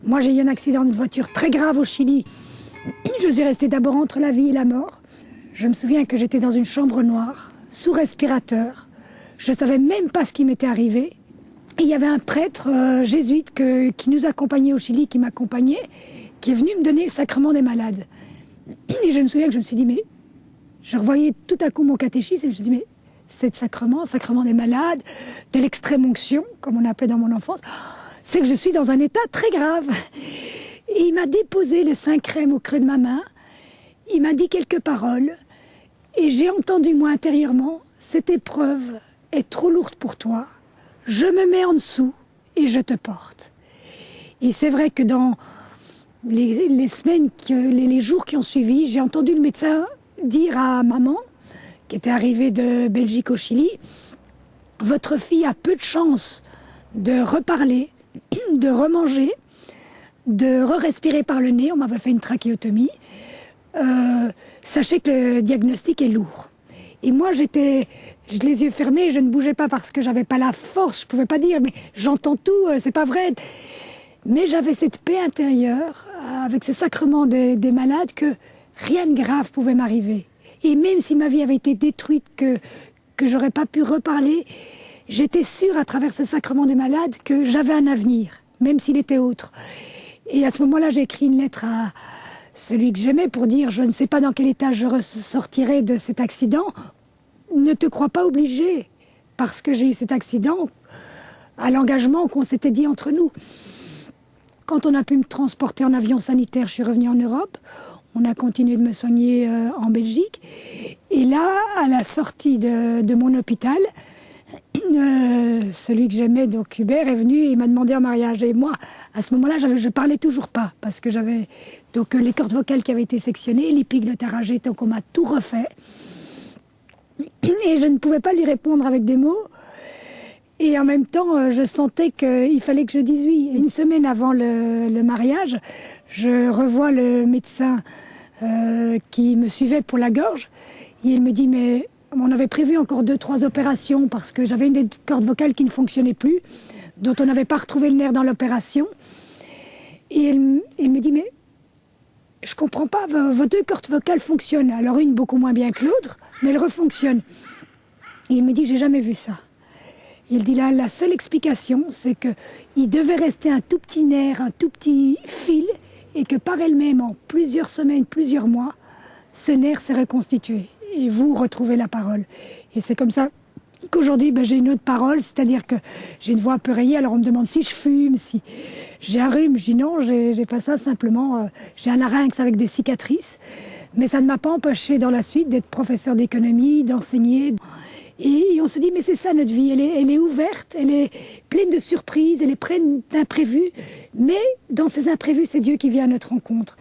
Moi, j'ai eu un accident de voiture très grave au Chili. Je suis restée d'abord entre la vie et la mort. Je me souviens que j'étais dans une chambre noire, sous respirateur. Je ne savais même pas ce qui m'était arrivé. Et il y avait un prêtre jésuite qui nous accompagnait au Chili, qui m'accompagnait, qui est venu me donner le sacrement des malades. Et je me souviens que je me suis dit, mais je revoyais tout à coup mon catéchisme et je me suis dit, mais c'est sacrement des malades, de l'extrême onction, comme on appelait dans mon enfance, c'est que je suis dans un état très grave. Et il m'a déposé le Saint-Crème au creux de ma main, il m'a dit quelques paroles, et j'ai entendu moi intérieurement, cette épreuve est trop lourde pour toi, je me mets en dessous et je te porte. Et c'est vrai que dans les semaines, les jours qui ont suivi, j'ai entendu le médecin dire à maman, qui était arrivée de Belgique au Chili, votre fille a peu de chance de reparler, de remanger, de re-respirer par le nez. On m'avait fait une trachéotomie. Sachez que le diagnostic est lourd. Et moi, j'étais les yeux fermés, je ne bougeais pas parce que j'avais pas la force, je pouvais pas dire, mais j'entends tout, c'est pas vrai. Mais j'avais cette paix intérieure, avec ce sacrement des malades, que rien de grave pouvait m'arriver. Et même si ma vie avait été détruite, que j'aurais pas pu reparler, j'étais sûre à travers ce sacrement des malades que j'avais un avenir, même s'il était autre. Et à ce moment-là, j'ai écrit une lettre à celui que j'aimais pour dire, je ne sais pas dans quel état je ressortirai de cet accident. Ne te crois pas obligé, parce que j'ai eu cet accident, à l'engagement qu'on s'était dit entre nous. Quand on a pu me transporter en avion sanitaire, je suis revenue en Europe. On a continué de me soigner en Belgique. Et là, à la sortie de mon hôpital, celui que j'aimais, donc Hubert, est venu et il m'a demandé en mariage. Et moi, à ce moment-là, je parlais toujours pas, parce que j'avais donc les cordes vocales qui avaient été sectionnées, l'épiglotte arrachée, donc on m'a tout refait. Et je ne pouvais pas lui répondre avec des mots. Et en même temps, je sentais qu'il fallait que je dise oui. Une semaine avant le mariage, je revois le médecin qui me suivait pour la gorge. Et il me dit, mais on avait prévu encore 2-3 opérations parce que j'avais une des cordes vocales qui ne fonctionnait plus, dont on n'avait pas retrouvé le nerf dans l'opération. Et il me dit, mais je comprends pas, vos 2 cordes vocales fonctionnent. Alors une beaucoup moins bien que l'autre, mais elle refonctionne. Et il me dit, j'ai jamais vu ça. Il dit là, la seule explication, c'est qu'il devait rester un tout petit nerf, un tout petit fil, et que par elle-même, en plusieurs semaines, plusieurs mois, ce nerf s'est reconstitué. Et vous retrouvez la parole. Et c'est comme ça qu'aujourd'hui, j'ai une autre parole, c'est-à-dire que j'ai une voix un peu rayée, alors on me demande si je fume, si j'ai un rhume. Je dis non, j'ai pas ça, simplement, j'ai un larynx avec des cicatrices. Mais ça ne m'a pas empêché dans la suite d'être professeur d'économie, d'enseigner. Et on se dit, mais c'est ça notre vie, elle est ouverte, elle est pleine de surprises, elle est pleine d'imprévus. Mais dans ces imprévus, c'est Dieu qui vient à notre rencontre.